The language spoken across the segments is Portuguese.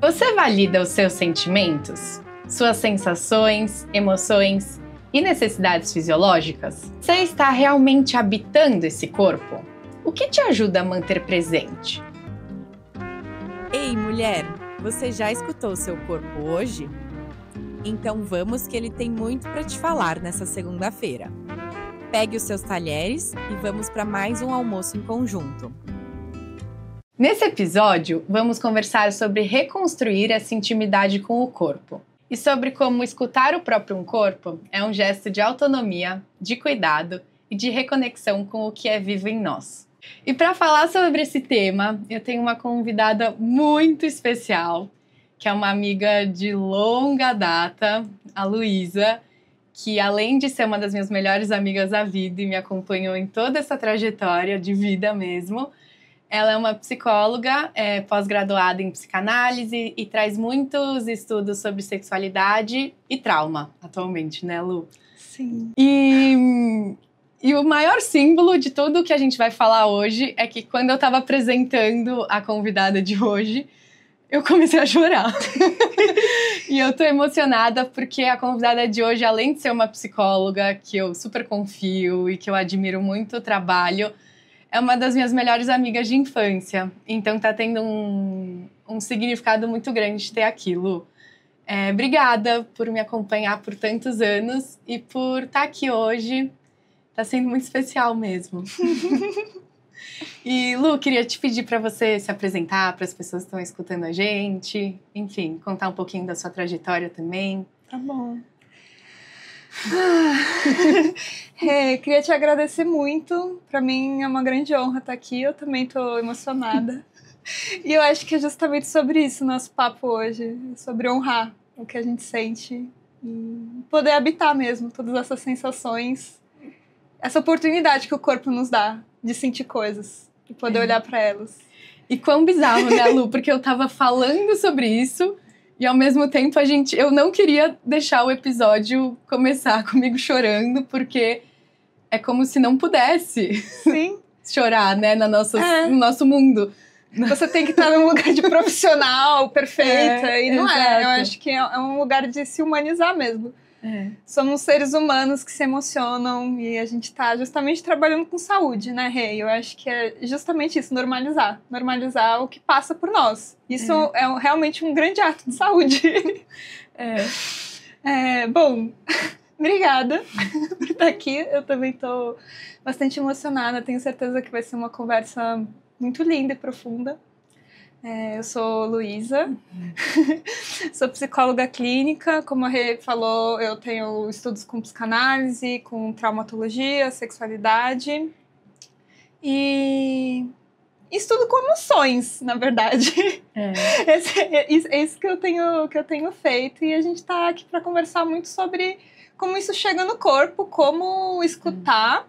Você valida os seus sentimentos, suas sensações, emoções e necessidades fisiológicas? Você está realmente habitando esse corpo? O que te ajuda a manter presente? Ei, mulher, você já escutou seu corpo hoje? Então vamos que ele tem muito para te falar nessa segunda-feira. Pegue os seus talheres e vamos para mais um almoço em conjunto. Nesse episódio, vamos conversar sobre reconstruir essa intimidade com o corpo e sobre como escutar o próprio corpo é um gesto de autonomia, de cuidado e de reconexão com o que é vivo em nós. E para falar sobre esse tema, eu tenho uma convidada muito especial, que é uma amiga de longa data, a Luísa, que além de ser uma das minhas melhores amigas da vida e me acompanhou em toda essa trajetória de vida mesmo, ela é uma psicóloga, pós-graduada em psicanálise e traz muitos estudos sobre sexualidade e trauma atualmente, né, Lu? Sim. E o maior símbolo de tudo que a gente vai falar hoje é que quando eu estava apresentando a convidada de hoje, eu comecei a chorar. E eu tô emocionada porque a convidada de hoje, além de ser uma psicóloga que eu super confio e que eu admiro muito o trabalho, é uma das minhas melhores amigas de infância. Então tá tendo um significado muito grande ter aquilo. Obrigada por me acompanhar por tantos anos e por estar aqui hoje. Tá sendo muito especial mesmo. E, Lu, queria te pedir para você se apresentar para as pessoas que estão escutando a gente. Enfim, contar um pouquinho da sua trajetória também. Tá bom. Queria te agradecer muito. Para mim é uma grande honra estar aqui. Eu também estou emocionada. E eu acho que é justamente sobre isso o nosso papo hoje. Sobre honrar o que a gente sente e poder habitar mesmo todas essas sensações. Essa oportunidade que o corpo nos dá de sentir coisas e poder olhar para elas. E quão bizarro, né, Lu? Porque eu tava falando sobre isso e ao mesmo tempo eu não queria deixar o episódio começar comigo chorando, porque é como se não pudesse Sim. chorar, né, no nosso mundo. Você tem que estar num lugar de profissional, perfeita, e não exato. é. Eu acho que é um lugar de se humanizar mesmo. Somos seres humanos que se emocionam e a gente está justamente trabalhando com saúde, né, Rê? Eu acho que é justamente isso, normalizar o que passa por nós. Isso é realmente um grande ato de saúde. Bom, obrigada por estar aqui. Eu também estou bastante emocionada, tenho certeza que vai ser uma conversa muito linda e profunda. Eu sou Luísa, sou psicóloga clínica, como a Rê falou, eu tenho estudos com psicanálise, com traumatologia, sexualidade e estudo com emoções, na verdade. É isso que eu tenho feito e a gente está aqui para conversar muito sobre como isso chega no corpo, como escutar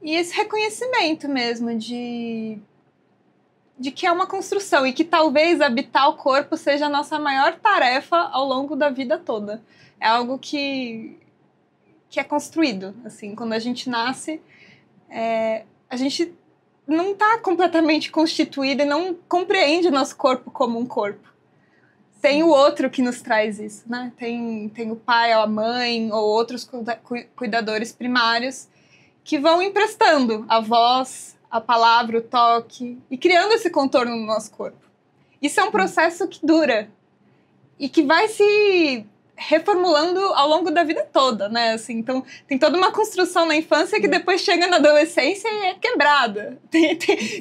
e esse reconhecimento mesmo de que é uma construção e que talvez habitar o corpo seja a nossa maior tarefa ao longo da vida toda. É algo que é construído. Assim, quando a gente nasce, a gente não está completamente constituído e não compreende o nosso corpo como um corpo. Tem o outro que nos traz isso, né? Tem o pai ou a mãe ou outros cuidadores primários que vão emprestando a voz, a palavra, o toque, e criando esse contorno no nosso corpo. Isso é um processo que dura e que vai se reformulando ao longo da vida toda, né? Assim, então, tem toda uma construção na infância que depois chega na adolescência e é quebrada.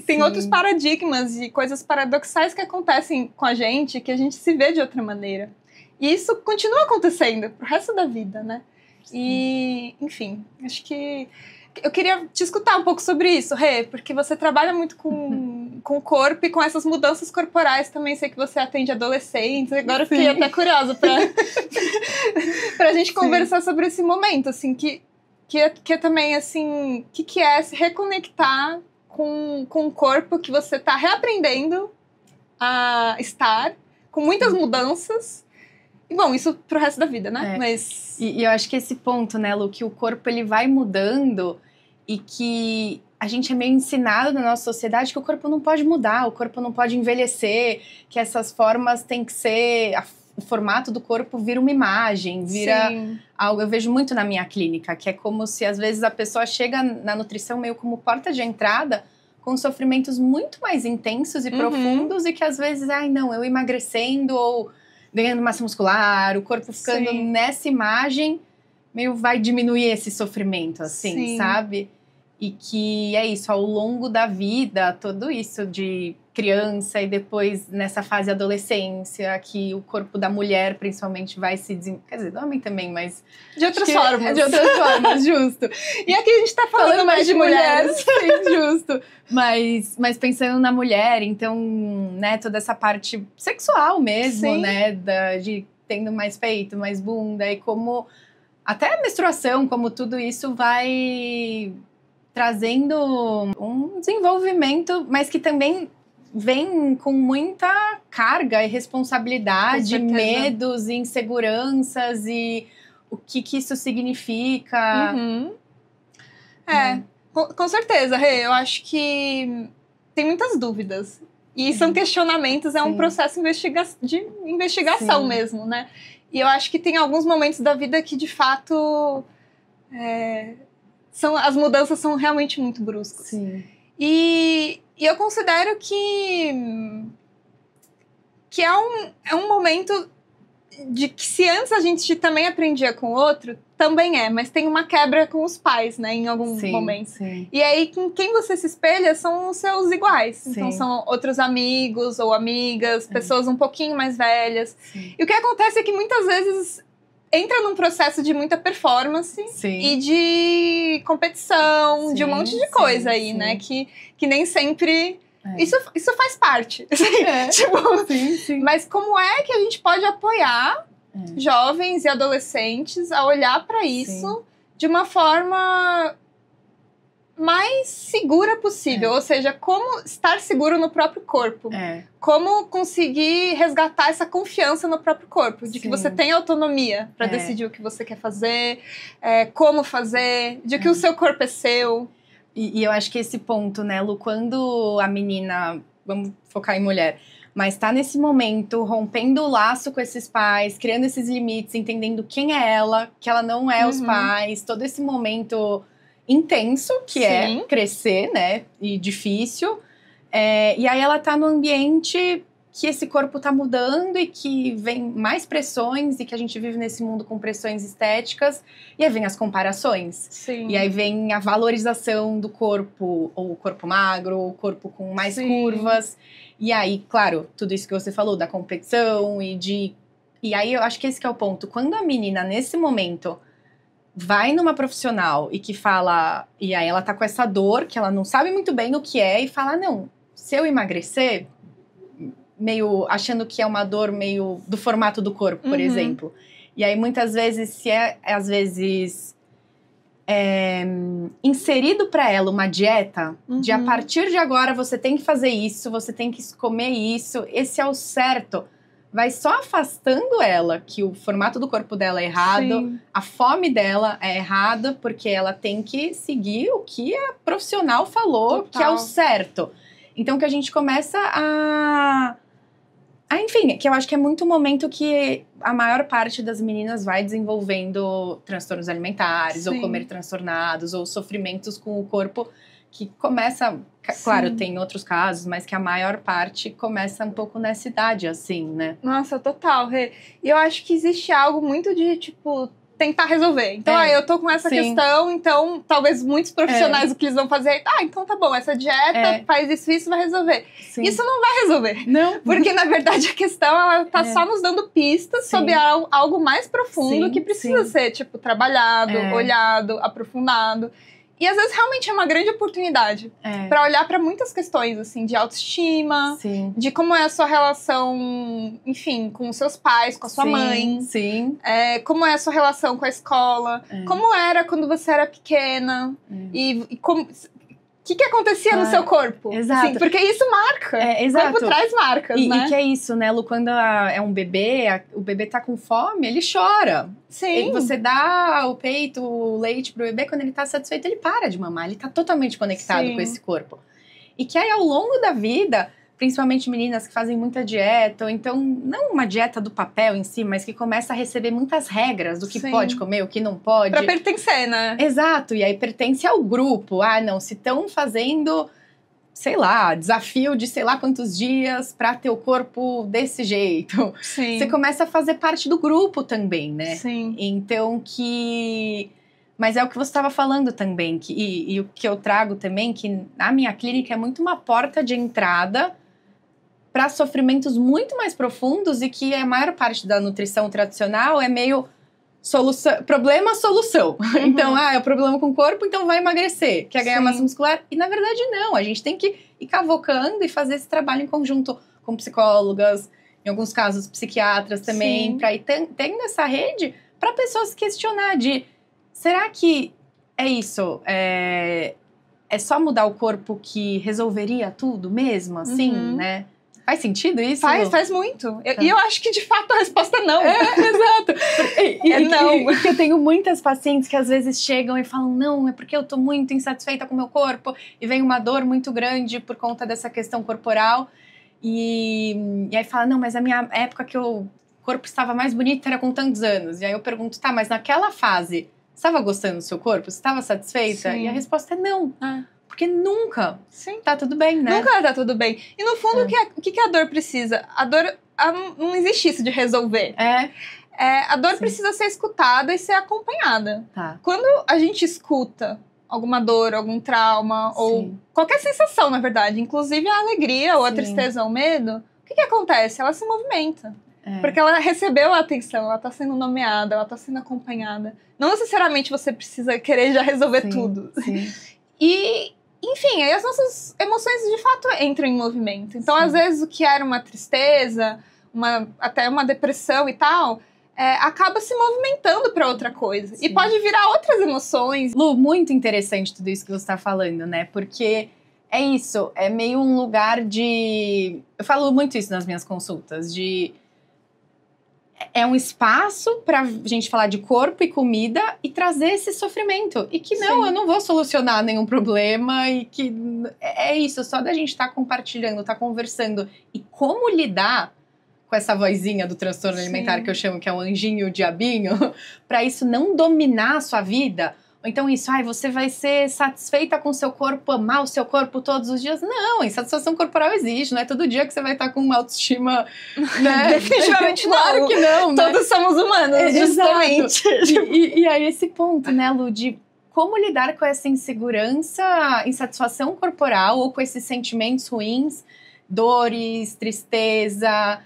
Tem outros paradigmas e coisas paradoxais que acontecem com a gente, que a gente se vê de outra maneira. E isso continua acontecendo pro resto da vida, né? E, enfim, acho que eu queria te escutar um pouco sobre isso, Rê, porque você trabalha muito com o corpo e com essas mudanças corporais também. Sei que você atende adolescentes. Agora eu fiquei até curiosa pra gente conversar sobre esse momento, assim, que é também, assim, que é se reconectar com o corpo que você tá reaprendendo a estar, com muitas mudanças. E, bom, isso pro resto da vida, né? E eu acho que esse ponto, né, Lu, que o corpo ele vai mudando e que a gente é meio ensinado na nossa sociedade que o corpo não pode mudar, o corpo não pode envelhecer, que essas formas têm que ser... O formato do corpo vira uma imagem, vira algo... Eu vejo muito na minha clínica, que é como se às vezes a pessoa chega na nutrição meio como porta de entrada, com sofrimentos muito mais intensos e profundos, e que às vezes, ai não, eu emagrecendo ou ganhando massa muscular, o corpo ficando nessa imagem, meio vai diminuir esse sofrimento, assim, sabe? E que é isso, ao longo da vida, tudo isso de criança e depois nessa fase adolescência, que o corpo da mulher principalmente vai se desenvolver, quer dizer, do homem também, mas... De outras formas. De outras formas, justo. E aqui a gente tá falando mais de mulheres. Sim, justo. Mas pensando na mulher, então, né, toda essa parte sexual mesmo, né, de tendo mais peito, mais bunda, e como até a menstruação, como tudo isso vai trazendo um desenvolvimento, mas que também vem com muita carga e responsabilidade, medos e inseguranças e o que isso significa. Com certeza, Rê. Eu acho que tem muitas dúvidas. E são questionamentos, é um processo de investigação mesmo, né? E eu acho que tem alguns momentos da vida que, de fato, as mudanças são realmente muito bruscas. E eu considero que é um momento de que, se antes a gente também aprendia com o outro, também mas tem uma quebra com os pais, né, em algum momento. E aí, com quem você se espelha são os seus iguais. Então, são outros amigos ou amigas, pessoas um pouquinho mais velhas. E o que acontece é que, muitas vezes, entra num processo de muita performance e de competição, de um monte de coisa aí, né, que nem sempre... Isso faz parte. Mas como é que a gente pode apoiar jovens e adolescentes a olhar para isso de uma forma mais segura possível? Ou seja, como estar seguro no próprio corpo. Como conseguir resgatar essa confiança no próprio corpo. De que você tem autonomia para decidir o que você quer fazer, como fazer, de que o seu corpo é seu. E eu acho que esse ponto, né, Lu, quando a menina, vamos focar em mulher, mas tá nesse momento, rompendo o laço com esses pais, criando esses limites, entendendo quem é ela, que ela não é os pais, todo esse momento intenso que é crescer, né, e difícil. E aí ela tá no ambiente que esse corpo tá mudando e que vem mais pressões e que a gente vive nesse mundo com pressões estéticas, e aí vem as comparações. E aí vem a valorização do corpo, ou o corpo magro, ou o corpo com mais curvas. E aí, claro, tudo isso que você falou, da competição E aí eu acho que esse que é o ponto. Quando a menina, nesse momento, vai numa profissional e que fala... E aí ela tá com essa dor, que ela não sabe muito bem o que é, e fala, não, se eu emagrecer... meio achando que é uma dor meio do formato do corpo, por exemplo. E aí, muitas vezes, se às vezes, inserido para ela uma dieta, de a partir de agora você tem que fazer isso, você tem que comer isso, esse é o certo, vai só afastando ela, que o formato do corpo dela é errado, a fome dela é errada, porque ela tem que seguir o que a profissional falou, que é o certo. Então, que a gente começa enfim, que eu acho que é muito o momento que a maior parte das meninas vai desenvolvendo transtornos alimentares, ou comer transtornados, ou sofrimentos com o corpo, que começa, claro, tem outros casos, mas que a maior parte começa um pouco nessa idade, assim, né? Nossa, total, Rê. E eu acho que existe algo muito de, tipo... tentar resolver. Então, eu tô com essa questão, então talvez muitos profissionais o que eles vão fazer, então tá bom, essa dieta faz isso, vai resolver. Isso não vai resolver. Não. Porque, na verdade, a questão, ela tá só nos dando pistas sobre algo mais profundo que precisa ser, tipo, trabalhado, olhado, aprofundado. E às vezes realmente é uma grande oportunidade para olhar para muitas questões, assim, de autoestima, de como é a sua relação, enfim, com os seus pais, com a sua mãe. Como é a sua relação com a escola, como era quando você era pequena, e como... que acontecia no seu corpo? Exato. Assim, porque isso marca. Exato. O corpo traz marcas, né? E que é isso, né, Lu? Quando é um bebê, o bebê tá com fome, ele chora. Sim. Você dá o peito, o leite pro bebê, quando ele tá satisfeito, ele para de mamar. Ele tá totalmente conectado com esse corpo. E que aí, ao longo da vida, principalmente meninas que fazem muita dieta, ou então, não uma dieta do papel em si, mas que começa a receber muitas regras do que pode comer, o que não pode. Pra pertencer, né? Exato, e aí pertence ao grupo. Ah, não, se estão fazendo, sei lá, desafio de sei lá quantos dias pra ter o corpo desse jeito. Sim. Você começa a fazer parte do grupo também, né? Sim. Então Mas é o que você estava falando também, e o que eu trago também, que a minha clínica é muito uma porta de entrada para sofrimentos muito mais profundos e que a maior parte da nutrição tradicional é meio problema-solução. Então, é o problema com o corpo, então vai emagrecer, quer ganhar massa muscular. E na verdade não, a gente tem que ir cavocando e fazer esse trabalho em conjunto com psicólogas, em alguns casos psiquiatras também, para ir tendo essa rede para pessoas questionar será que é isso? É só mudar o corpo que resolveria tudo mesmo, assim, né? Faz sentido isso? Faz muito. E eu acho que, de fato, a resposta é não. Exato. Não. Porque eu tenho muitas pacientes que às vezes chegam e falam, não, é porque eu tô muito insatisfeita com o meu corpo e vem uma dor muito grande por conta dessa questão corporal. E aí fala, não, mas a minha época que o corpo estava mais bonito era com tantos anos. E aí eu pergunto, tá, mas naquela fase, você estava gostando do seu corpo? Você estava satisfeita? Sim. E a resposta é não. Porque nunca tá tudo bem, né? Nunca tá tudo bem. E no fundo, o que a dor precisa? A dor, não existe isso de resolver. A dor precisa ser escutada e ser acompanhada. Quando a gente escuta alguma dor, algum trauma, ou qualquer sensação, na verdade, inclusive a alegria ou a tristeza ou o medo, o que acontece? Ela se movimenta. Porque ela recebeu a atenção, ela tá sendo nomeada, ela tá sendo acompanhada. Não necessariamente você precisa querer já resolver tudo. E, enfim, aí as nossas emoções de fato entram em movimento. Então, às vezes, o que era uma tristeza, até uma depressão e tal, acaba se movimentando para outra coisa. E pode virar outras emoções. Lu, muito interessante tudo isso que você tá falando, né? Porque é isso, é meio um lugar de... Eu falo muito isso nas minhas consultas, é um espaço pra gente falar de corpo e comida e trazer esse sofrimento. E que não, eu não vou solucionar nenhum problema e que é isso, só da gente estar compartilhando, estar conversando. E como lidar com essa vozinha do transtorno alimentar que eu chamo que é o anjinho, o diabinho, pra isso não dominar a sua vida. Ou então isso, você vai ser satisfeita com o seu corpo, amar o seu corpo todos os dias. Não, insatisfação corporal existe, não é todo dia que você vai estar com uma autoestima, né? Definitivamente claro que não, né? Todos somos humanos, justamente. E aí esse ponto, né, Lu, de como lidar com essa insegurança, insatisfação corporal ou com esses sentimentos ruins, dores, tristeza...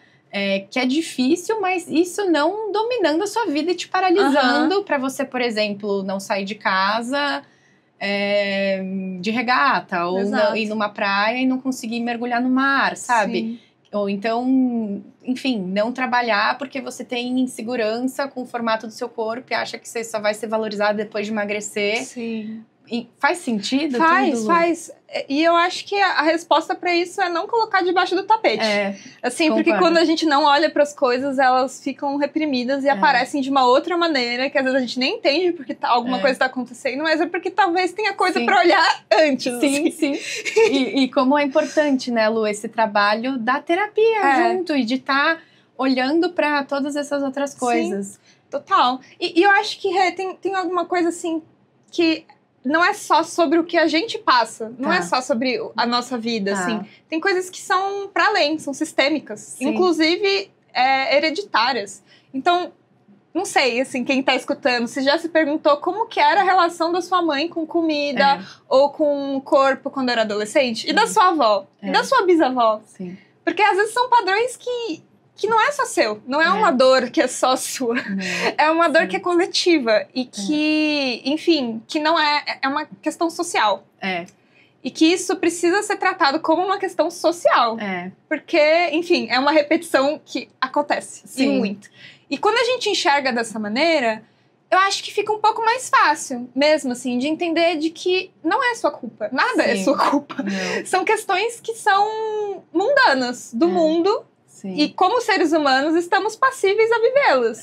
que é difícil, mas isso não dominando a sua vida e te paralisando pra você, por exemplo, não sair de casa de regata ou não, ir numa praia e não conseguir mergulhar no mar, sabe? Ou então, enfim, não trabalhar porque você tem insegurança com o formato do seu corpo e acha que você só vai ser valorizado depois de emagrecer. E faz sentido? Faz. E eu acho que a resposta pra isso é não colocar debaixo do tapete. Assim, porque quando a gente não olha pras coisas, elas ficam reprimidas e aparecem de uma outra maneira, que às vezes a gente nem entende porque alguma coisa tá acontecendo, mas é porque talvez tenha coisa pra olhar antes. Sim. E como é importante, né, Lu, esse trabalho da terapia junto e de estar olhando pra todas essas outras coisas. Sim, total. E eu acho que tem alguma coisa assim que... Não é só sobre o que a gente passa, não é só sobre a nossa vida, assim. Tem coisas que são para além, são sistêmicas, inclusive hereditárias. Então, não sei, assim, quem tá escutando, se já se perguntou como que era a relação da sua mãe com comida ou com o corpo quando era adolescente, e da sua avó, e da sua bisavó. Porque às vezes são padrões que não é só seu, não é uma dor que é só sua, é uma dor que é coletiva e que, enfim, que não é uma questão social. E que isso precisa ser tratado como uma questão social. Porque, enfim, é uma repetição que acontece, e muito. E quando a gente enxerga dessa maneira, eu acho que fica um pouco mais fácil, mesmo assim, de entender de que não é sua culpa. Nada é sua culpa. Não. São questões que são mundanas do mundo. Sim. E como seres humanos, estamos passíveis a vivê-las.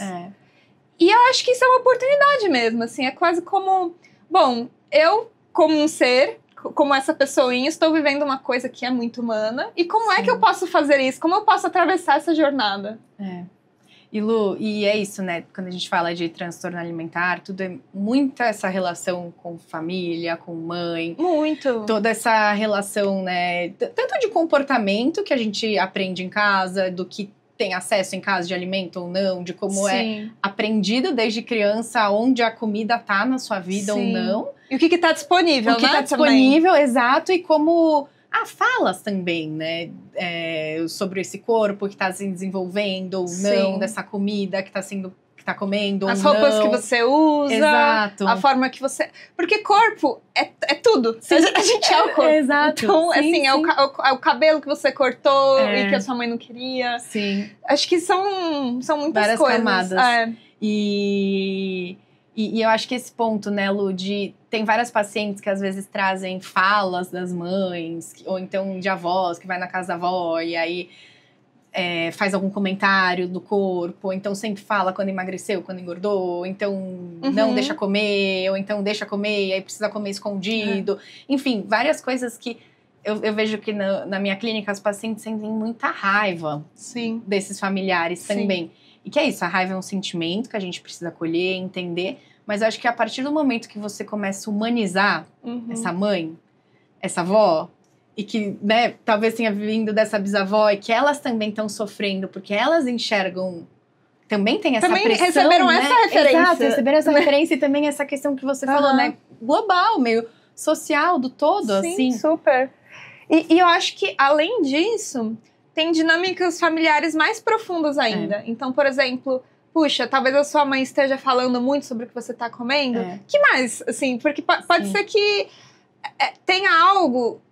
E eu acho que isso é uma oportunidade mesmo, assim. É quase como... Bom, eu, como um ser, como essa pessoinha, estou vivendo uma coisa que é muito humana. E como é que eu posso fazer isso? Como eu posso atravessar essa jornada? E Lu, e é isso, né? Quando a gente fala de transtorno alimentar, tudo é muita essa relação com família, com mãe. Muito. Toda essa relação, né? Tanto de comportamento que a gente aprende em casa, do que tem acesso em casa de alimento ou não, de como é aprendido desde criança onde a comida tá na sua vida ou não. E o que tá disponível, né? O que tá disponível, exato, e como... falas também, né? Sobre esse corpo que tá se desenvolvendo ou não, dessa comida que tá comendo ou não. As roupas que você usa. Exato. A forma que você... Porque corpo é tudo. Sim. A gente é o corpo. Exato. Então, sim, assim, sim. é o cabelo que você cortou e que a sua mãe não queria. Sim. Acho que são muitas várias coisas. Camadas. E eu acho que esse ponto, né, Lu, tem várias pacientes que às vezes trazem falas das mães, ou então de avós, que vai na casa da avó e aí faz algum comentário do corpo, ou então sempre fala quando emagreceu, quando engordou, ou então não deixa comer, ou então deixa comer e aí precisa comer escondido. Enfim, várias coisas que eu vejo que na minha clínica as pacientes sentem muita raiva desses familiares também. E que é isso, a raiva é um sentimento que a gente precisa acolher, entender. Mas eu acho que a partir do momento que você começa a humanizar essa mãe, essa avó, e que, né, talvez tenha vindo dessa bisavó, e que elas também estão sofrendo, porque elas enxergam... Também tem essa pressão, receberam né? essa referência. Exato, receberam essa referência e também essa questão que você falou, né? Global, meio social, do todo, assim. Sim, super. E eu acho que, além disso... tem dinâmicas familiares mais profundas ainda. Então, por exemplo, puxa, talvez a sua mãe esteja falando muito sobre o que você está comendo. Que mais? Assim, porque pode ser que tenha algo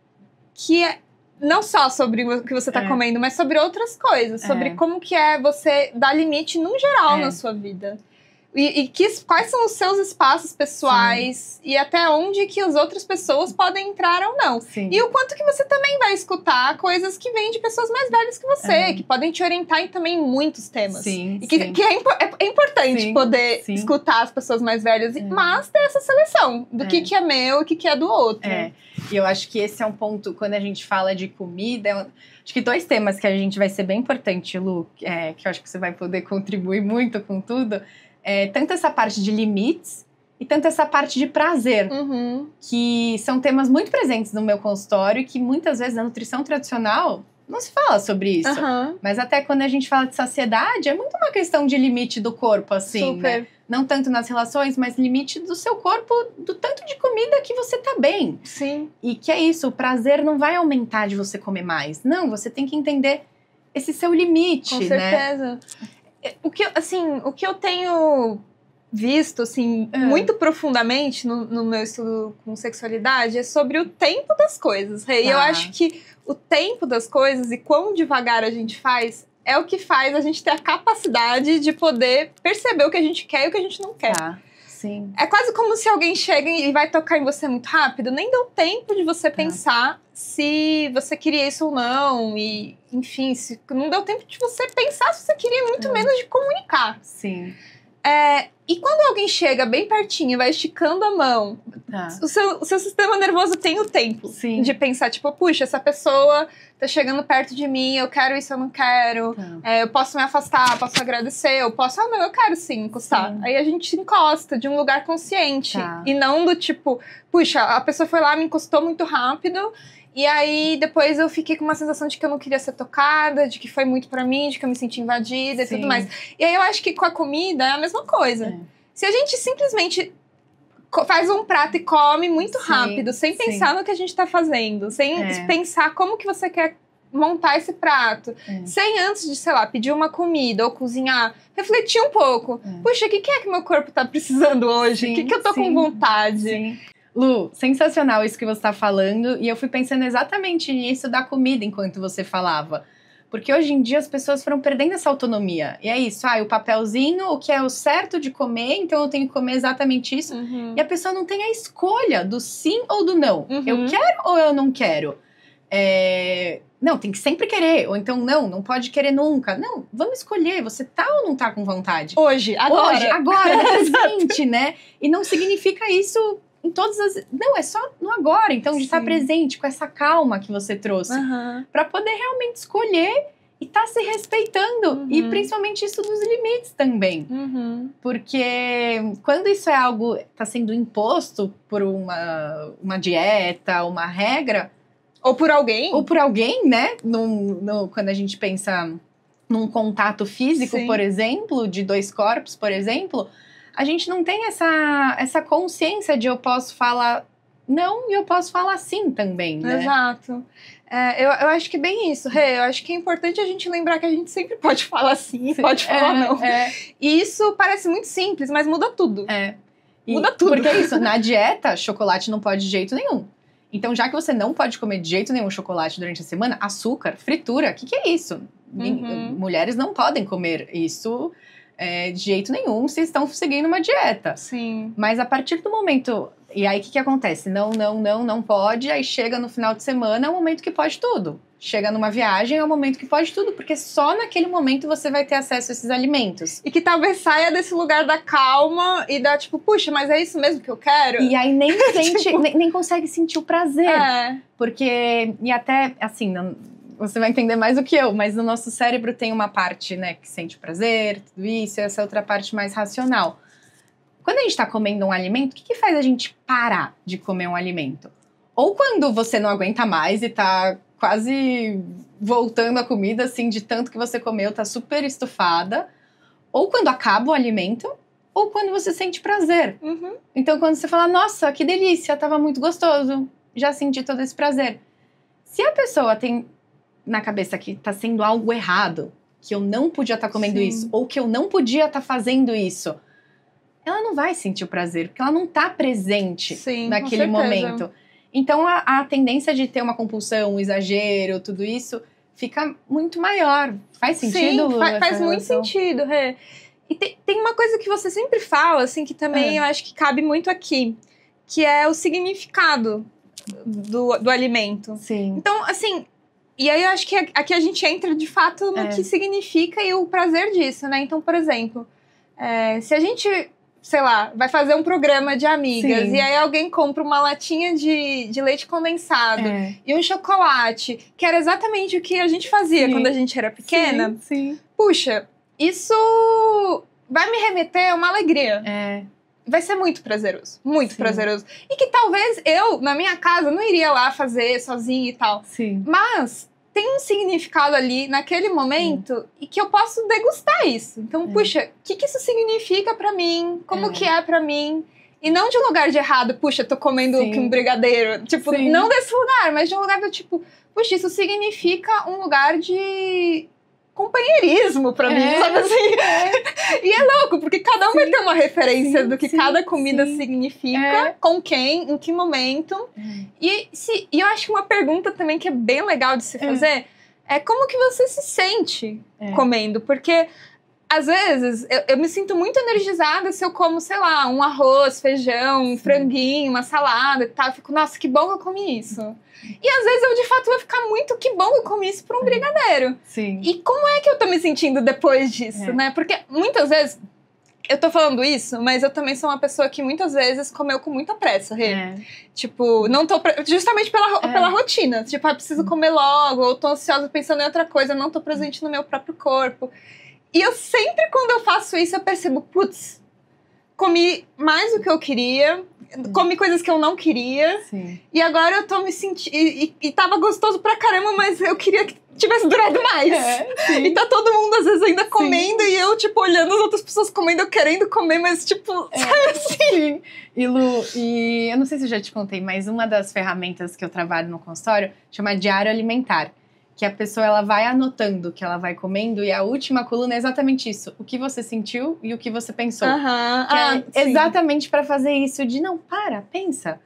que é não só sobre o que você está comendo, mas sobre outras coisas. Sobre como que é você dar limite, num geral, na sua vida. E quais são os seus espaços pessoais e até onde que as outras pessoas podem entrar ou não. E o quanto que você também vai escutar coisas que vêm de pessoas mais velhas que você, que podem te orientar em também muitos temas. E que é importante poder escutar as pessoas mais velhas, mas ter essa seleção do que é meu e o que é do outro. E eu acho que esse é um ponto, quando a gente fala de comida, acho que 2 temas que a gente vai ser bem importante, Lu, que eu acho que você vai poder contribuir muito com tudo. Tanto essa parte de limites e tanto essa parte de prazer, que são temas muito presentes no meu consultório e que muitas vezes na nutrição tradicional não se fala sobre isso. Mas até quando a gente fala de saciedade, é muito uma questão de limite do corpo, assim, né? Não tanto nas relações, mas limite do seu corpo, do tanto de comida que você tá bem. E que é isso, o prazer não vai aumentar de você comer mais. Não, você tem que entender esse seu limite, né? Com certeza. O que eu tenho visto, assim, muito profundamente no meu estudo com sexualidade é sobre o tempo das coisas. E eu acho que o tempo das coisas e quão devagar a gente faz é o que faz a gente ter a capacidade de poder perceber o que a gente quer e o que a gente não quer. É quase como se alguém chega e vai tocar em você muito rápido, nem deu tempo de você pensar se você queria isso ou não, e enfim, não deu tempo de você pensar se você queria, muito menos de comunicar. E quando alguém chega bem pertinho e vai esticando a mão, o seu sistema nervoso tem o tempo de pensar, tipo, puxa, essa pessoa tá chegando perto de mim, eu quero isso, eu não quero, eu posso me afastar, posso agradecer, eu posso, não, eu quero sim encostar. Aí a gente se encosta de um lugar consciente, e não do tipo, puxa, a pessoa foi lá, me encostou muito rápido, e aí depois eu fiquei com uma sensação de que eu não queria ser tocada, de que foi muito pra mim, de que eu me senti invadida e tudo mais. E aí eu acho que com a comida é a mesma coisa. Se a gente simplesmente faz um prato e come muito rápido, sem pensar no que a gente tá fazendo, sem pensar como que você quer montar esse prato, sem antes de, sei lá, pedir uma comida ou cozinhar, refletir um pouco. Puxa, o que é que meu corpo tá precisando hoje? O que eu tô com vontade? Lu, sensacional isso que você tá falando, e eu fui pensando exatamente nisso da comida enquanto você falava. Porque hoje em dia as pessoas foram perdendo essa autonomia. E é isso, o papelzinho, o que é o certo de comer, então eu tenho que comer exatamente isso. E a pessoa não tem a escolha do sim ou do não. Eu quero ou eu não quero? Não, tem que sempre querer. Ou então, não pode querer nunca. Não, vamos escolher. Você tá ou não tá com vontade? Hoje, agora. Hoje, agora, no presente, né? E não significa isso em todas as... Não, é só no agora. Então, de estar presente com essa calma que você trouxe. Pra poder realmente escolher e tá se respeitando. E principalmente isso dos limites também. Porque quando isso é algo... Tá sendo imposto por uma dieta, uma regra... Ou por alguém. Ou por alguém, né? Quando a gente pensa num contato físico, por exemplo, de dois corpos, por exemplo, a gente não tem essa consciência de eu posso falar não e eu posso falar sim também, né? Exato. Eu acho que é bem isso, Rê. Eu acho que é importante a gente lembrar que a gente sempre pode falar sim, pode falar não. E isso parece muito simples, mas muda tudo. Muda tudo. Porque é isso, na dieta, chocolate não pode de jeito nenhum. Então, já que você não pode comer de jeito nenhum chocolate durante a semana, açúcar, fritura, o que é isso? Mulheres não podem comer isso de jeito nenhum se estão seguindo uma dieta. Sim. Mas a partir do momento... E aí, o que acontece? Não pode. Aí chega no final de semana, é o momento que pode tudo. Chega numa viagem, é o momento que pode tudo. Porque só naquele momento você vai ter acesso a esses alimentos. E que talvez saia desse lugar da calma e da tipo, puxa, mas é isso mesmo que eu quero? E aí nem sente, nem consegue sentir o prazer. Porque, e até, assim, você vai entender mais do que eu, mas no nosso cérebro tem uma parte, né, que sente o prazer, tudo isso, e essa outra parte mais racional. Quando a gente tá comendo um alimento, o que faz a gente parar de comer um alimento? Ou quando você não aguenta mais e tá quase voltando a comida, assim, de tanto que você comeu, tá super estufada. Ou quando acaba o alimento, ou quando você sente prazer. Então, quando você fala, nossa, que delícia, tava muito gostoso, já senti todo esse prazer. Se a pessoa tem na cabeça que tá sendo algo errado, que eu não podia estar comendo isso, ou que eu não podia estar fazendo isso, ela não vai sentir o prazer, porque ela não tá presente naquele momento. Então, a tendência de ter uma compulsão, um exagero, tudo isso, fica muito maior. Faz sentido? Sim, faz muito sentido, Rê. E tem uma coisa que você sempre fala, assim, que também eu acho que cabe muito aqui, que é o significado do alimento. Sim. Então, assim... E aí eu acho que aqui a gente entra, de fato, no que significa e o prazer disso, né? Então, por exemplo, se a gente... sei lá, vai fazer um programa de amigas e aí alguém compra uma latinha de leite condensado e um chocolate, que era exatamente o que a gente fazia quando a gente era pequena. Puxa, isso vai me remeter a uma alegria. Vai ser muito prazeroso, muito prazeroso. E que talvez eu, na minha casa, não iria lá fazer sozinha e tal. Mas tem um significado ali, naquele momento, e que eu posso degustar isso. Então, puxa, o que isso significa pra mim? Como que é pra mim? E não de um lugar de errado, puxa, tô comendo um brigadeiro. Tipo, não desse lugar, mas de um lugar do tipo, puxa, isso significa um lugar de companheirismo pra mim, sabe assim? E é louco, porque cada um vai ter uma referência do que cada comida significa, com quem, em que momento. E eu acho que uma pergunta também que é bem legal de se fazer é como que você se sente comendo, porque às vezes eu me sinto muito energizada se eu como, sei lá, um arroz, feijão, um franguinho, uma salada e tal, eu fico, nossa, que bom que eu comi isso. E às vezes eu de fato vou ficar muito, que bom que eu comi isso por um brigadeiro. E como é que eu tô me sentindo depois disso, né? Porque muitas vezes, eu tô falando isso, mas eu também sou uma pessoa que muitas vezes comeu com muita pressa, Tipo, não tô... justamente pela rotina. Tipo, eu preciso comer logo, ou tô ansiosa pensando em outra coisa, não tô presente no meu próprio corpo. E eu sempre, quando eu faço isso, eu percebo, putz, comi mais do que eu queria, comi coisas que eu não queria, e agora eu tô me sentindo... E tava gostoso pra caramba, mas eu queria que tivesse durado mais. E tá todo mundo, às vezes, ainda comendo, e eu, tipo, olhando as outras pessoas comendo, eu querendo comer, mas, tipo, sabe assim? E Lu, eu não sei se eu já te contei, mas uma das ferramentas que eu trabalho no consultório chama Diário Alimentar. Que a pessoa, ela vai anotando o que ela vai comendo, e a última coluna é exatamente isso. O que você sentiu e o que você pensou. Que é exatamente para fazer isso de, não, pensa.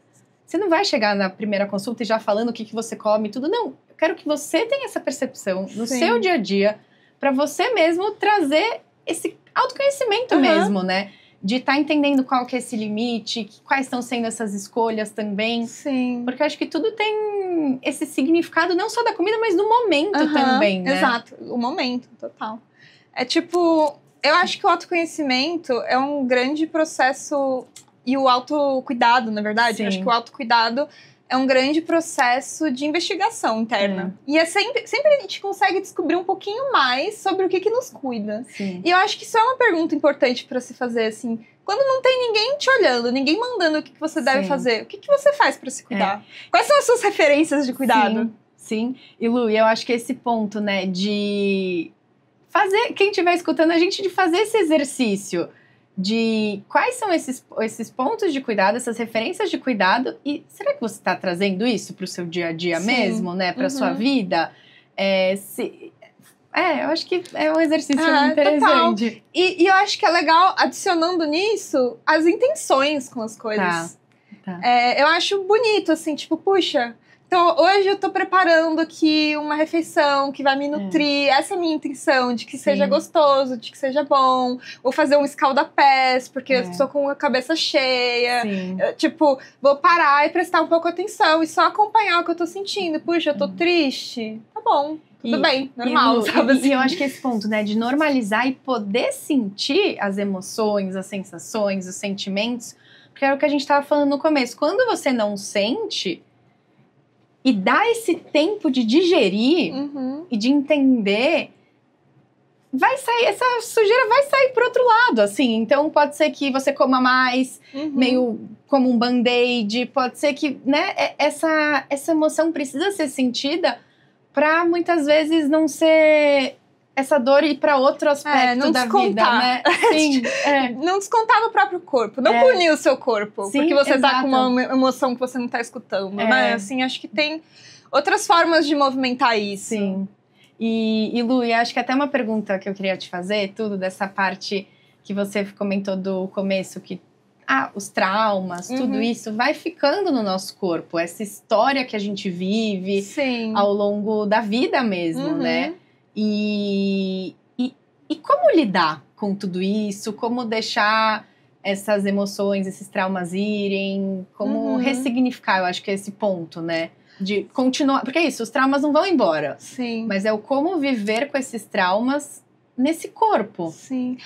Você não vai chegar na primeira consulta e já falando o que você come e tudo. Não, quero que você tenha essa percepção no seu dia a dia, para você mesmo trazer esse autoconhecimento mesmo, né? De estar entendendo qual que é esse limite, quais estão sendo essas escolhas também. Sim. Porque eu acho que tudo tem esse significado não só da comida, mas do momento também, né? Exato, o momento, total. É tipo, eu acho que o autoconhecimento é um grande processo, e o autocuidado, na verdade, eu acho que o autocuidado é um grande processo de investigação interna. E é sempre a gente consegue descobrir um pouquinho mais sobre o que nos cuida. Sim. E eu acho que isso é uma pergunta importante para se fazer, assim. Quando não tem ninguém te olhando, ninguém mandando o que você deve fazer, o que você faz para se cuidar? Quais são as suas referências de cuidado? Sim. E Lu, eu acho que esse ponto, né, de fazer, quem estiver escutando a gente, de fazer esse exercício de quais são esses pontos de cuidado, essas referências de cuidado, e será que você está trazendo isso para o seu dia a dia mesmo, né, para sua vida? Eu acho que é um exercício interessante. Total. E eu acho que é legal, adicionando nisso, as intenções com as coisas. Tá. Eu acho bonito, assim, tipo, puxa, então hoje eu tô preparando aqui uma refeição que vai me nutrir, essa é a minha intenção, de que seja gostoso, de que seja bom. Vou fazer um escalda-pés, porque eu tô com a cabeça cheia. Tipo, vou parar e prestar um pouco atenção e só acompanhar o que eu tô sentindo. Puxa, eu tô triste. Tá bom. Tudo bem, normal, sabe assim? E eu acho que esse ponto, né, de normalizar e poder sentir as emoções, as sensações, os sentimentos, porque era o que a gente tava falando no começo. Quando você não sente e dá esse tempo de digerir e de entender, vai sair, essa sujeira vai sair pro outro lado, assim. Então pode ser que você coma mais, meio como um band-aid, pode ser que, né, essa emoção precisa ser sentida para muitas vezes não ser essa dor ir para outro aspecto da vida, né? Sim, não descontar no próprio corpo, não punir o seu corpo, porque você tá com uma emoção que você não tá escutando, né? Assim, acho que tem outras formas de movimentar isso. Sim. E Lu, acho que até uma pergunta que eu queria te fazer, tudo dessa parte que você comentou do começo, que os traumas, tudo isso vai ficando no nosso corpo. Essa história que a gente vive ao longo da vida mesmo, né? E como lidar com tudo isso? Como deixar essas emoções, esses traumas irem? Como ressignificar, eu acho que é esse ponto, né? De continuar... Porque é isso, os traumas não vão embora. Sim. Mas é o como viver com esses traumas nesse corpo. Sim.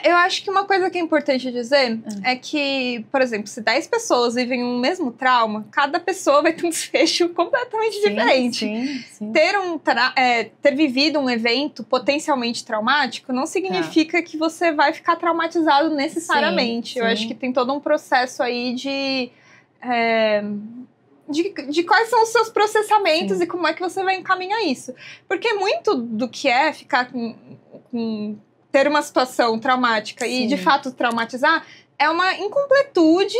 Eu acho que uma coisa que é importante dizer é que, por exemplo, se 10 pessoas vivem um mesmo trauma, cada pessoa vai ter um desfecho completamente diferente. Sim. Ter vivido um evento potencialmente traumático não significa que você vai ficar traumatizado necessariamente. Eu acho que tem todo um processo aí de quais são os seus processamentos e como é que você vai encaminhar isso. Porque muito do que é ficar ter uma situação traumática e de fato traumatizar é uma incompletude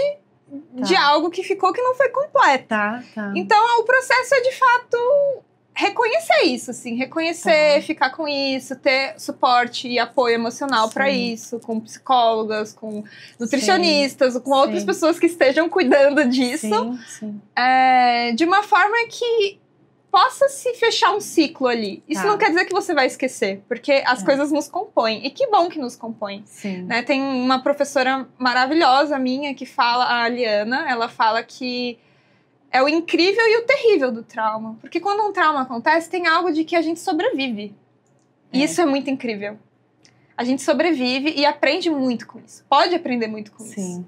de algo que ficou que não foi completa. Então o processo é de fato reconhecer isso, assim, reconhecer, ficar com isso, ter suporte e apoio emocional para isso, com psicólogas, com nutricionistas, com outras pessoas que estejam cuidando disso, de uma forma que possa se fechar um ciclo ali. Isso não quer dizer que você vai esquecer, porque as coisas nos compõem. E que bom que nos compõem. Né? Tem uma professora maravilhosa minha que fala, a Aliana, ela fala que é o incrível e o terrível do trauma. Porque quando um trauma acontece, tem algo de que a gente sobrevive. E isso é muito incrível. A gente sobrevive e aprende muito com isso. Pode aprender muito com isso.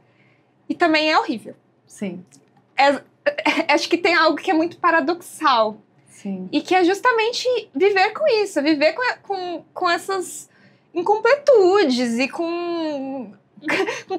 E também é horrível. Acho que tem algo que é muito paradoxal. E que é justamente viver com isso, viver com essas incompletudes e com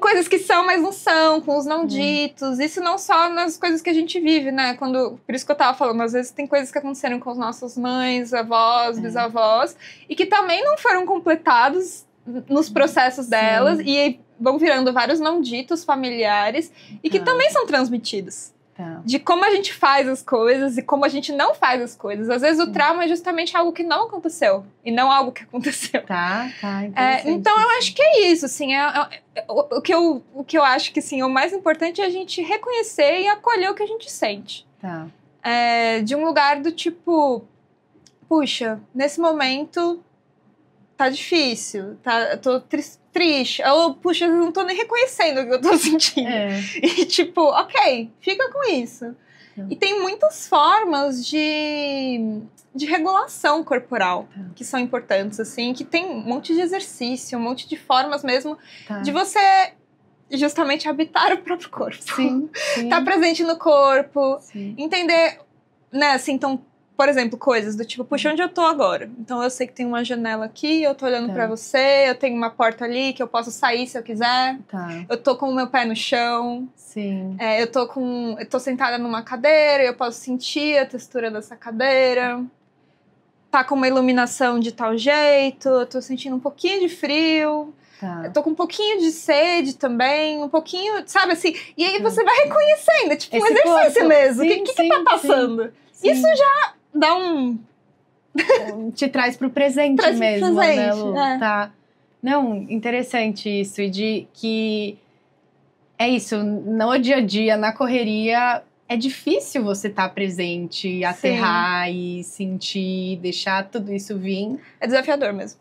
coisas que são, mas não são, com os não ditos. Isso não só nas coisas que a gente vive, né? Por isso que eu tava falando, às vezes tem coisas que aconteceram com as nossas mães, avós, bisavós, e que também não foram completados nos processos delas, e vão virando vários não ditos familiares, e que também são transmitidos. De como a gente faz as coisas e como a gente não faz as coisas. Às vezes o trauma é justamente algo que não aconteceu e não algo que aconteceu. Então eu acho que é isso, assim, o que eu acho que assim, o mais importante é a gente reconhecer e acolher o que a gente sente. De um lugar do tipo, puxa, nesse momento tá difícil, eu tô triste, ou, puxa, eu não tô nem reconhecendo o que eu tô sentindo. E tipo, ok, fica com isso. E tem muitas formas de regulação corporal que são importantes, assim, que tem um monte de exercício, um monte de formas mesmo de você justamente habitar o próprio corpo. Sim. Tá presente no corpo, Sim. entender, né, assim, então, por exemplo, coisas do tipo, puxa, onde eu tô agora? Então eu sei que tem uma janela aqui, eu tô olhando pra você, eu tenho uma porta ali que eu posso sair se eu quiser. Eu tô com o meu pé no chão. Sim. Eu tô sentada numa cadeira, eu posso sentir a textura dessa cadeira. Tá com uma iluminação de tal jeito, eu tô sentindo um pouquinho de frio. Eu tô com um pouquinho de sede também, um pouquinho, sabe assim? E aí você vai reconhecendo, tipo um exercício mesmo. O que tá passando? Sim. Isso já dá te traz pro presente mesmo, pro presente, né, Lu? Tá. Não, interessante isso. E de que é isso, no dia a dia, na correria, é difícil você estar presente, aterrar e sentir, deixar tudo isso vir. É desafiador mesmo.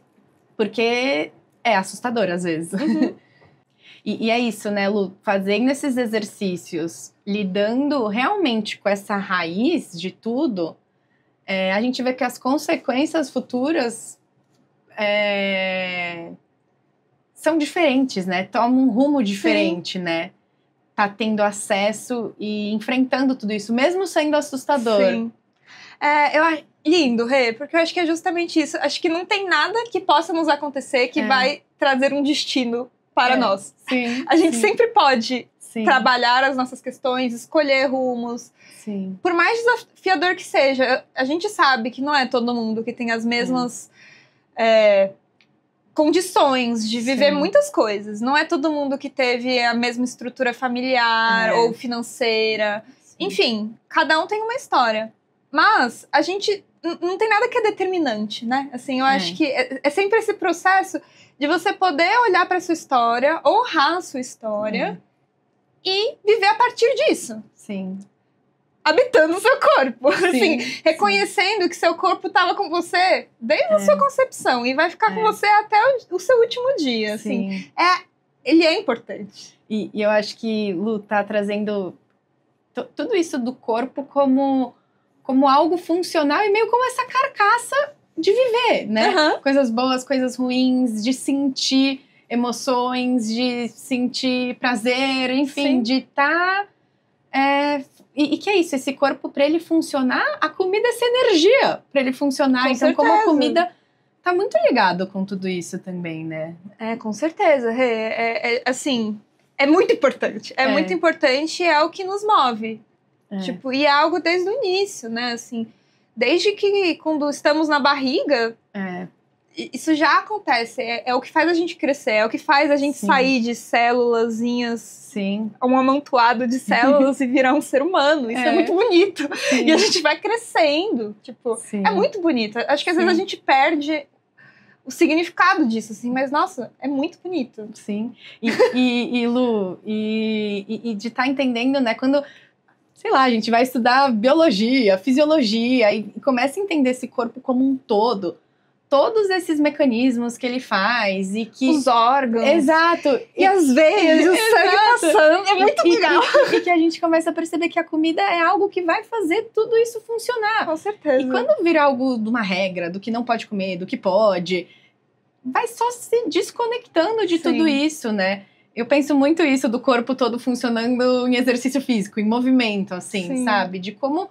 Porque é assustador às vezes. E é isso, né, Lu? Fazendo esses exercícios, lidando realmente com essa raiz de tudo, a gente vê que as consequências futuras são diferentes, né? Tomam um rumo diferente, né? Tá tendo acesso e enfrentando tudo isso, mesmo sendo assustador. Sim. Lindo, Rê, porque eu acho que é justamente isso. Acho que não tem nada que possa nos acontecer que vai trazer um destino para nós. Sim, a gente sempre pode trabalhar as nossas questões, escolher rumos. Sim. Por mais desafiador que seja, a gente sabe que não é todo mundo que tem as mesmas condições de viver muitas coisas. Não é todo mundo que teve a mesma estrutura familiar ou financeira. Sim. Enfim, cada um tem uma história. Mas a gente não tem nada que é determinante, né? Assim, eu acho que é sempre esse processo de você poder olhar para sua história, honrar a sua história e viver a partir disso. Sim. Habitando o seu corpo. Assim, reconhecendo que seu corpo estava com você desde a sua concepção e vai ficar com você até o seu último dia. Assim. Ele é importante. E eu acho que Lu tá trazendo tudo isso do corpo como algo funcional e meio como essa carcaça de viver, né? Coisas boas, coisas ruins, de sentir emoções, de sentir prazer, enfim, de estar... E que é isso, esse corpo, para ele funcionar, a comida é essa energia para ele funcionar. Então, certeza. Como a comida tá muito ligado com tudo isso também, né? Com certeza. Assim, é muito importante. É muito importante e é o que nos move. Tipo, e é algo desde o início, né? Assim, desde que quando estamos na barriga, isso já acontece. É o que faz a gente crescer, é o que faz a gente sair de célulazinhas, um amontoado de células e virar um ser humano. Isso é muito bonito. Sim. E a gente vai crescendo. Tipo, é muito bonito. Acho que às vezes a gente perde o significado disso, assim, mas nossa, é muito bonito. Sim. E Lu, de estar entendendo, né, quando, sei lá, a gente vai estudar biologia, fisiologia e começa a entender esse corpo como um todo, todos esses mecanismos que ele faz e que... Os órgãos. Exato. E as veias, o sangue passando. É muito legal. E que a gente começa a perceber que a comida é algo que vai fazer tudo isso funcionar. Com certeza. E quando vira algo de uma regra, do que não pode comer, do que pode, vai só se desconectando de tudo isso, né? Eu penso muito isso do corpo todo funcionando em exercício físico, em movimento, assim, sabe? De como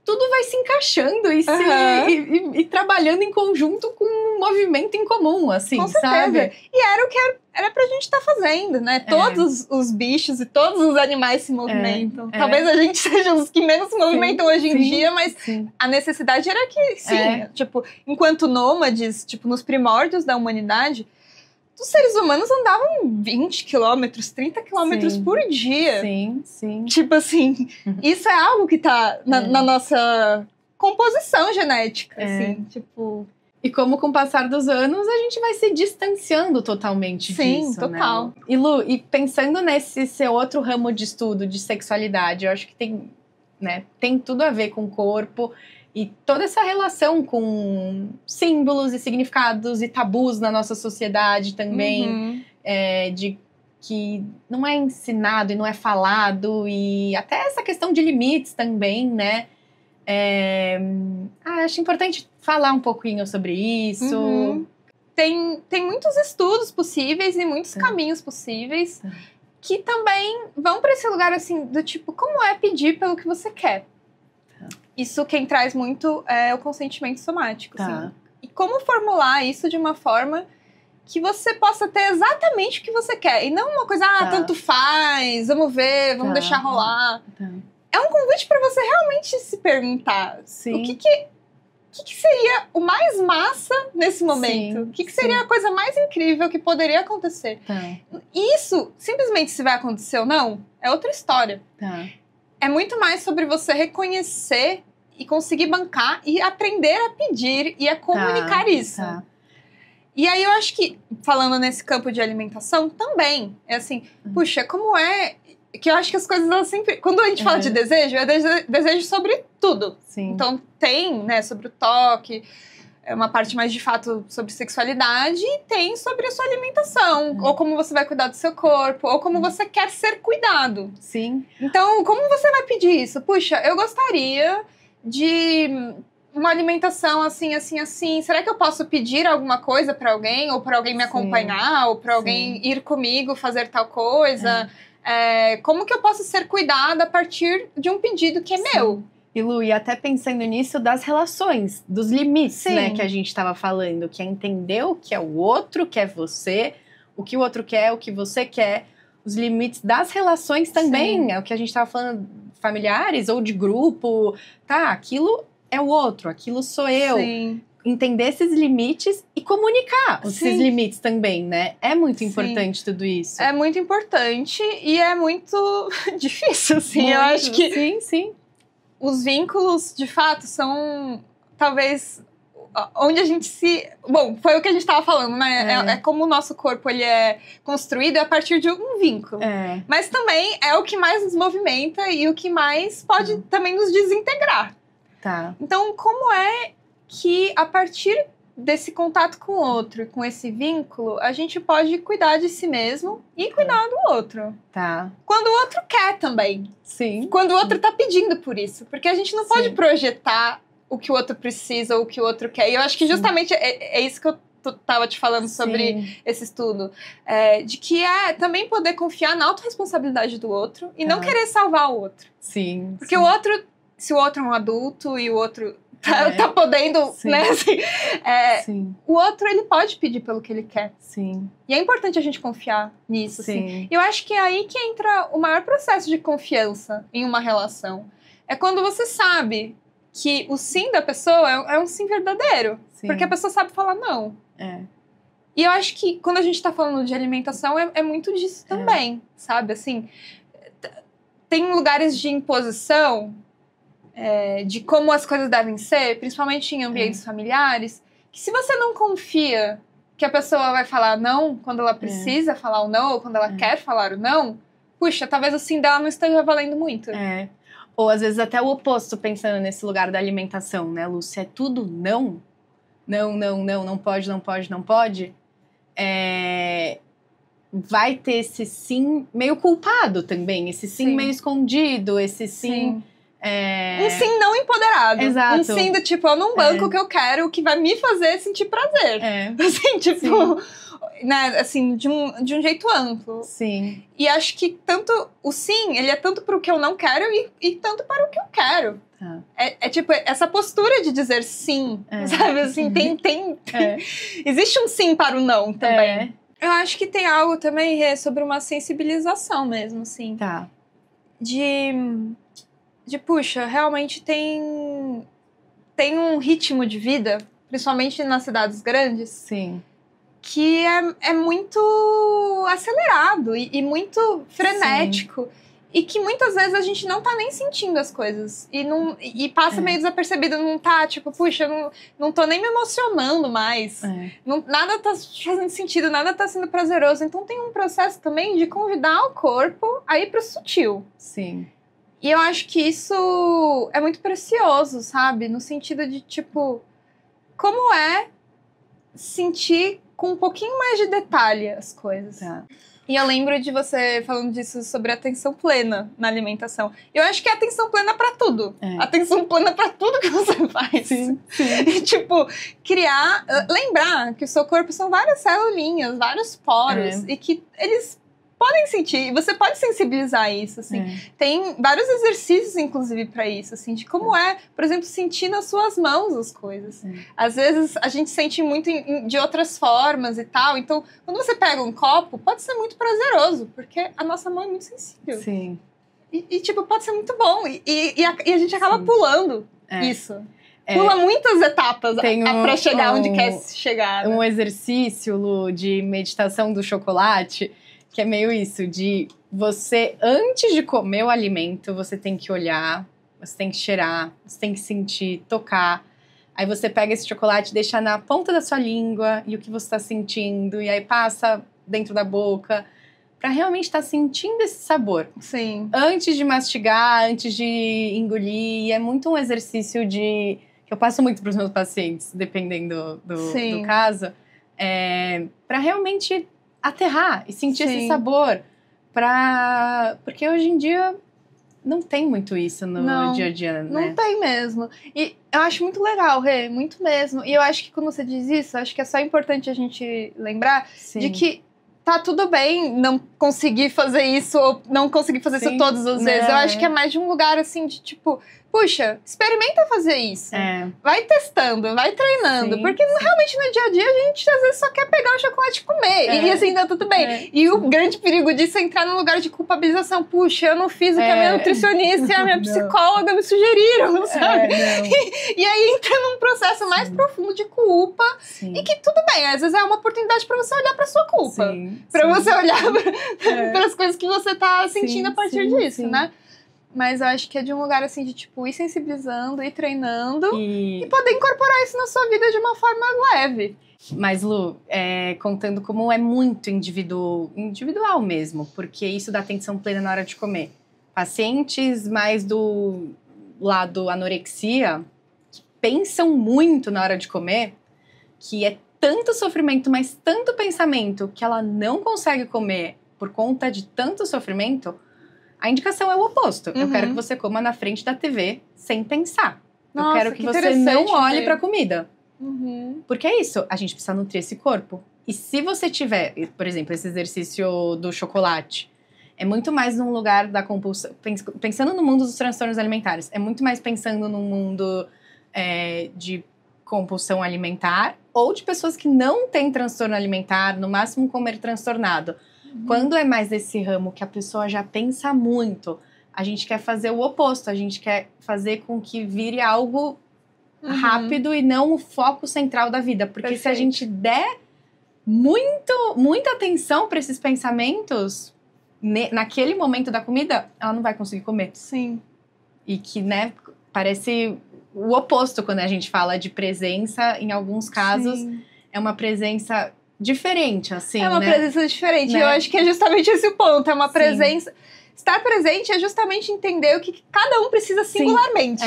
tudo vai se encaixando e trabalhando em conjunto com um movimento em comum, assim, com certeza. Sabe? E era o que era pra gente estar fazendo, né? Todos os bichos e todos os animais se movimentam. Talvez a gente seja os que menos se movimentam hoje em dia, mas a necessidade era que, tipo, enquanto nômades, tipo, nos primórdios da humanidade, os seres humanos andavam 20 quilômetros, 30 quilômetros por dia. Sim. Tipo assim, isso é algo que tá na nossa composição genética, assim, tipo... E como com o passar dos anos, a gente vai se distanciando totalmente disso, Sim, total. Né? E Lu, e pensando nesse seu outro ramo de estudo, de sexualidade, eu acho que tem tudo a ver com o corpo E toda essa relação com símbolos e significados e tabus na nossa sociedade também, de que não é ensinado e não é falado, e até essa questão de limites também, né? Acho importante falar um pouquinho sobre isso. Tem muitos estudos possíveis e muitos caminhos possíveis que também vão para esse lugar assim, do tipo, como é pedir pelo que você quer? Isso quem traz muito é o consentimento somático. Assim. E como formular isso de uma forma que você possa ter exatamente o que você quer. E não uma coisa, tanto faz, vamos ver, vamos deixar rolar. É um convite para você realmente se perguntar o que seria o mais massa nesse momento? O que seria a coisa mais incrível que poderia acontecer? Isso, simplesmente se vai acontecer ou não, é outra história. É muito mais sobre você reconhecer e conseguir bancar e aprender a pedir e a comunicar isso. E aí eu acho que, falando nesse campo de alimentação, também é assim, puxa, como é... Que eu acho que as coisas, elas sempre... Quando a gente fala de desejo, é desejo sobre tudo. Então tem, né, sobre o toque, é uma parte mais de fato sobre sexualidade, e tem sobre a sua alimentação, ou como você vai cuidar do seu corpo, ou como você quer ser cuidado. Então, como você vai pedir isso? Puxa, eu gostaria de uma alimentação assim, assim, assim. Será que eu posso pedir alguma coisa para alguém? Ou para alguém me acompanhar? Ou para alguém ir comigo fazer tal coisa? Como que eu posso ser cuidada a partir de um pedido que é meu? E Lu, e até pensando nisso das relações, dos limites, né, que a gente estava falando, que é entender o que é o outro, que é você, o que o outro quer, o que você quer, os limites das relações também, é o que a gente estava falando, familiares ou de grupo, aquilo é o outro, aquilo sou eu. Entender esses limites e comunicar esses limites também, né? É muito importante tudo isso. É muito importante e é muito difícil, assim. Eu acho que os vínculos, de fato, são talvez onde a gente se... Bom, foi o que a gente estava falando, né? É como o nosso corpo ele é construído a partir de um vínculo. Mas também é o que mais nos movimenta e o que mais pode também nos desintegrar. Então, como é que a partir desse contato com o outro, com esse vínculo, a gente pode cuidar de si mesmo e cuidar do outro. Quando o outro quer também. Quando o outro tá pedindo por isso. Porque a gente não pode projetar o que o outro precisa ou o que o outro quer. E eu acho que justamente é isso que eu tava te falando sobre esse estudo. De que também poder confiar na autorresponsabilidade do outro e não querer salvar o outro. Porque o outro, se o outro é um adulto e o outro tá podendo, né? Assim, o outro, ele pode pedir pelo que ele quer. E é importante a gente confiar nisso. E eu acho que é aí que entra o maior processo de confiança em uma relação. É quando você sabe que o sim da pessoa é um sim verdadeiro. Porque a pessoa sabe falar não. E eu acho que quando a gente tá falando de alimentação, é muito disso também, sabe? Assim, tem lugares de imposição... de como as coisas devem ser, principalmente em ambientes familiares, que se você não confia que a pessoa vai falar não quando ela precisa falar o não, ou quando ela quer falar o não, puxa, talvez o sim dela não esteja valendo muito. Ou às vezes até o oposto, pensando nesse lugar da alimentação, né, Lúcia? É tudo não? Não pode, não pode, não pode. Vai ter esse sim meio culpado também, esse sim meio escondido, esse sim... Um sim não empoderado. Um sim do tipo, eu não banco o que eu quero, o que vai me fazer sentir prazer. Assim, tipo, né, assim, de um jeito amplo. E acho que tanto o sim, ele é tanto para o que eu não quero e tanto para o que eu quero. É tipo, essa postura de dizer sim, sabe? Assim, tem existe um sim para o não também. Eu acho que tem algo também sobre uma sensibilização mesmo, assim. De puxa, realmente tem um ritmo de vida, principalmente nas cidades grandes, que é muito acelerado e muito frenético. E que muitas vezes a gente não tá nem sentindo as coisas. E passa meio desapercebido, não tá, tipo, puxa, não tô nem me emocionando mais. Nada tá fazendo sentido, nada tá sendo prazeroso. Então tem um processo também de convidar o corpo a ir pro sutil. E eu acho que isso é muito precioso, sabe? No sentido de, tipo, como é sentir com um pouquinho mais de detalhe as coisas. Tá. E eu lembro de você falando disso sobre atenção plena na alimentação. Eu acho que é atenção plena pra tudo. Atenção plena pra tudo que você faz. Sim. E, tipo, lembrar que o seu corpo são várias celulinhas, vários poros, e que eles podem sentir, você pode sensibilizar isso, assim. Tem vários exercícios, inclusive, pra isso, assim, de como por exemplo, sentir nas suas mãos as coisas. Às vezes, a gente sente muito de outras formas e tal, então, quando você pega um copo, pode ser muito prazeroso, porque a nossa mão é muito sensível. Sim. E tipo, pode ser muito bom, e a gente acaba pulando isso. Pula muitas etapas pra chegar onde quer chegar. Um exercício, Lu, de meditação do chocolate, que é meio isso, de você, antes de comer o alimento, você tem que olhar, você tem que cheirar, você tem que sentir, tocar. Aí você pega esse chocolate, deixa na ponta da sua língua, e o que você está sentindo, e aí passa dentro da boca, para realmente estar sentindo esse sabor. Sim. Antes de mastigar, antes de engolir, é muito um exercício que eu passo muito para os meus pacientes, dependendo do caso, para realmente aterrar e sentir esse sabor. Porque hoje em dia não tem muito isso no dia a dia, né? Não tem mesmo. E eu acho muito legal, Rê, muito mesmo. E eu acho que quando você diz isso, acho que é só importante a gente lembrar de que tá tudo bem não conseguir fazer isso ou não conseguir fazer isso todas as vezes. Eu acho que é mais de um lugar assim de tipo, puxa, experimenta fazer isso. Vai testando, vai treinando. Porque realmente no dia a dia a gente às vezes só quer pegar o chocolate e comer. E assim, tá tudo bem. E o grande perigo disso é entrar num lugar de culpabilização. Puxa, eu não fiz o que a minha nutricionista e a minha psicóloga me sugeriram, sabe? E aí entra num processo mais profundo de culpa. E que tudo bem, às vezes é uma oportunidade pra você olhar pra sua culpa. Pra você olhar para as coisas que você tá sentindo a partir disso, né? Mas eu acho que é de um lugar assim de tipo ir sensibilizando, ir treinando e poder incorporar isso na sua vida de uma forma leve. Mas, Lu, contando como é muito individual mesmo, porque isso dá atenção plena na hora de comer. Pacientes mais do lado anorexia, que pensam muito na hora de comer, que é tanto sofrimento, mas tanto pensamento, que ela não consegue comer por conta de tanto sofrimento, a indicação é o oposto. Eu quero que você coma na frente da TV sem pensar. Nossa, eu quero que você não olhe pra comida. Porque é isso, a gente precisa nutrir esse corpo. E se você tiver, por exemplo, esse exercício do chocolate, é muito mais num lugar da compulsão, pensando no mundo dos transtornos alimentares, é muito mais pensando num mundo de compulsão alimentar ou de pessoas que não têm transtorno alimentar, no máximo comer transtornado. Quando é mais desse ramo que a pessoa já pensa muito, a gente quer fazer o oposto, a gente quer fazer com que vire algo rápido e não o foco central da vida. Porque se a gente der muita atenção para esses pensamentos, naquele momento da comida, ela não vai conseguir comer. Sim. E que, né, parece o oposto quando a gente fala de presença, em alguns casos, é uma presença diferente, assim, é uma presença diferente. Né? Eu acho que é justamente esse o ponto. É uma presença... Estar presente é justamente entender o que cada um precisa singularmente.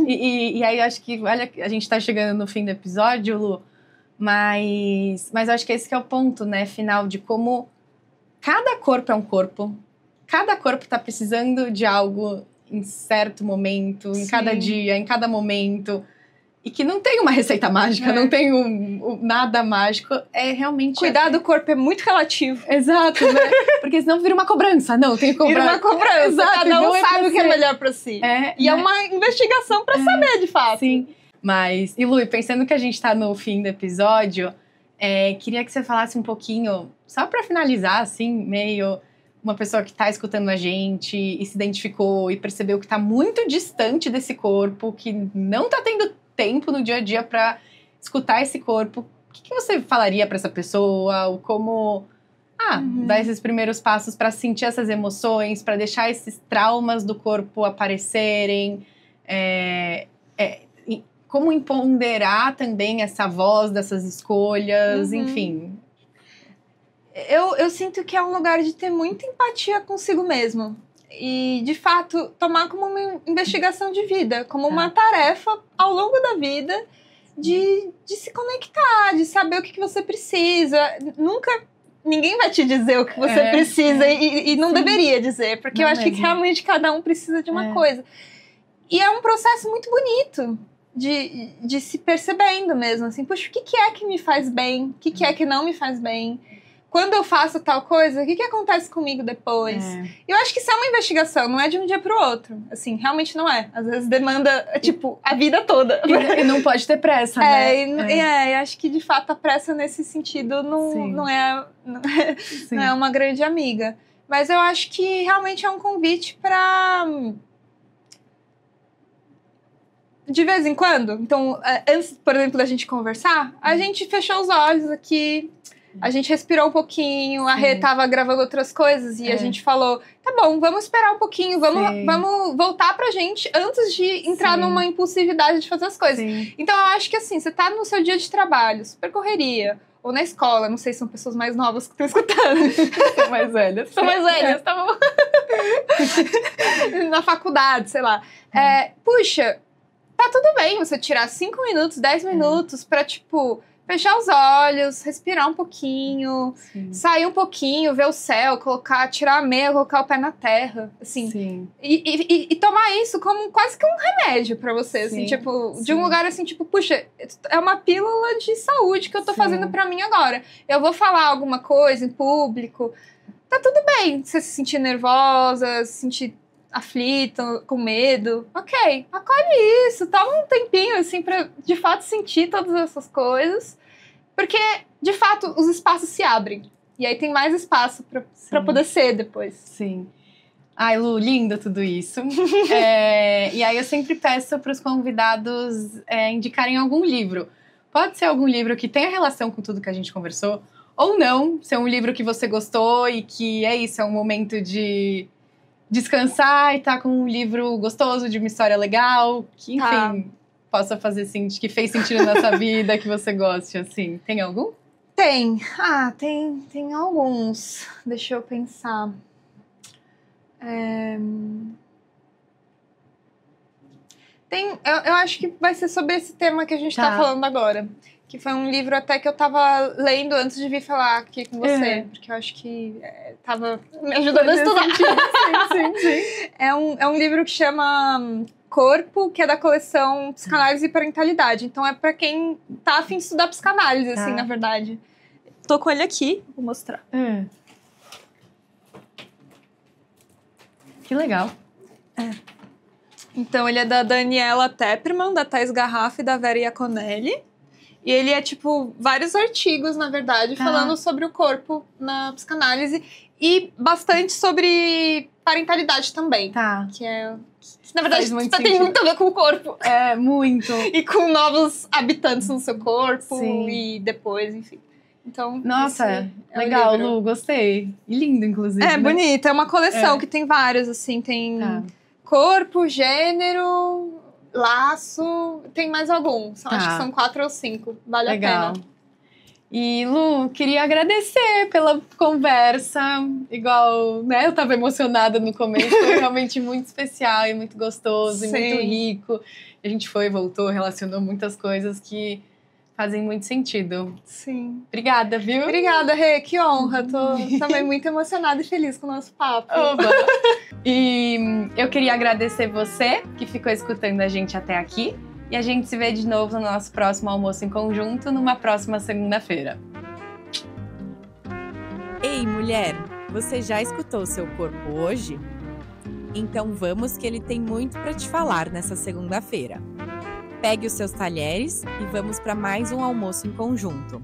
E aí eu acho que, olha, a gente tá chegando no fim do episódio, Lu, mas eu acho que esse que é o ponto, né, final, de como cada corpo é um corpo, cada corpo tá precisando de algo em certo momento, em cada dia, em cada momento. E que não tem uma receita mágica, não tem nada mágico. É realmente... Cuidar do corpo é muito relativo. Exato, né? Porque senão vira uma cobrança. Não, tem que cobrar. Vira uma cobrança. Exato, cada um sabe o que é melhor pra si. E é uma investigação pra saber, de fato. Sim. Mas, e Lu, pensando que a gente tá no fim do episódio, queria que você falasse um pouquinho, só pra finalizar, assim, meio... Uma pessoa que tá escutando a gente e se identificou e percebeu que tá muito distante desse corpo, que não tá tendo tempo no dia a dia para escutar esse corpo. O que você falaria para essa pessoa? Ou como dar esses primeiros passos para sentir essas emoções, para deixar esses traumas do corpo aparecerem? Como empoderar também essa voz dessas escolhas, enfim. Eu sinto que é um lugar de ter muita empatia consigo mesmo. E, de fato, tomar como uma investigação de vida, como uma tarefa ao longo da vida de se conectar, de saber o que você precisa. Ninguém vai te dizer o que você precisa e não deveria dizer, porque não eu acho que realmente cada um precisa de uma coisa. E é um processo muito bonito de se percebendo mesmo, assim, puxa, o que é que me faz bem? O que é que não me faz bem? Quando eu faço tal coisa, o que acontece comigo depois? Eu acho que isso é uma investigação, não é de um dia pro outro. Assim, realmente não é. Às vezes demanda, tipo, a vida toda. E não pode ter pressa, né? Eu acho que, de fato, a pressa nesse sentido não é uma grande amiga. Mas eu acho que realmente é um convite pra... De vez em quando. Então, antes, por exemplo, da gente conversar, a gente fechou os olhos aqui... A gente respirou um pouquinho, a Rê tava gravando outras coisas e a gente falou, tá bom, vamos esperar um pouquinho, vamos voltar pra gente antes de entrar numa impulsividade de fazer as coisas. Então eu acho que assim, você tá no seu dia de trabalho, super correria, ou na escola, não sei se são pessoas mais novas que estão escutando. São mais velhas. São mais velhas, tá bom? Na faculdade, sei lá. Puxa, tá tudo bem você tirar 5 minutos, 10 minutos pra, tipo... Fechar os olhos, respirar um pouquinho, sair um pouquinho, ver o céu, tirar a meia, colocar o pé na terra, assim. E tomar isso como quase que um remédio pra você, assim, tipo, de um lugar assim, tipo, puxa, é uma pílula de saúde que eu tô fazendo pra mim agora. Eu vou falar alguma coisa em público, tá tudo bem você se sentir nervosa, se sentir aflita, com medo. Ok, acolhe isso, toma um tempinho, assim, pra de fato sentir todas essas coisas. Porque, de fato, os espaços se abrem. E aí tem mais espaço pra poder ser depois. Sim. Ai, Lu, lindo tudo isso. E aí eu sempre peço pros convidados indicarem algum livro. Pode ser algum livro que tenha relação com tudo que a gente conversou, ou não, ser um livro que você gostou e que é isso, é um momento de descansar e tá com um livro gostoso, de uma história legal, que, enfim, possa fazer que fez sentido na sua vida, que você goste, assim. Tem algum? Tem. Tem alguns. Deixa eu pensar. Eu acho que vai ser sobre esse tema que a gente tá falando agora. Que foi um livro até que eu tava lendo antes de vir falar aqui com você. Porque eu acho que tava me ajudando a estudar. Sim. É um livro que chama Corpo, que é da coleção Psicanálise e Parentalidade. Então é pra quem tá a fim de estudar psicanálise, assim, na verdade. Tô com ele aqui, vou mostrar. Que legal. Então ele é da Daniela Tepperman, da Thais Garrafa e da Vera Iaconelli. E ele é, tipo, vários artigos, na verdade, falando sobre o corpo na psicanálise. E bastante sobre parentalidade também. Que na verdade, tem muito a ver com o corpo. Muito. E com novos habitantes no seu corpo. E depois, enfim. Então, nossa, legal, Lu, gostei. E lindo, inclusive. É bonito, é uma coleção que tem vários, assim. Tem corpo, gênero... Laço, tem mais alguns. Acho que são 4 ou 5. Vale a pena. E, Lu, queria agradecer pela conversa. Igual, né? Eu tava emocionada no começo. Foi realmente muito especial e muito gostoso e muito rico. A gente foi, voltou, relacionou muitas coisas que fazem muito sentido. Sim. Obrigada, viu? Obrigada, Rê. Que honra. Tô também muito emocionada e feliz com o nosso papo. Oba. E eu queria agradecer você que ficou escutando a gente até aqui. E a gente se vê de novo no nosso próximo almoço em conjunto, numa próxima segunda-feira. Ei, mulher! Você já escutou seu corpo hoje? Então vamos que ele tem muito para te falar nessa segunda-feira. Pegue os seus talheres e vamos para mais um almoço em conjunto.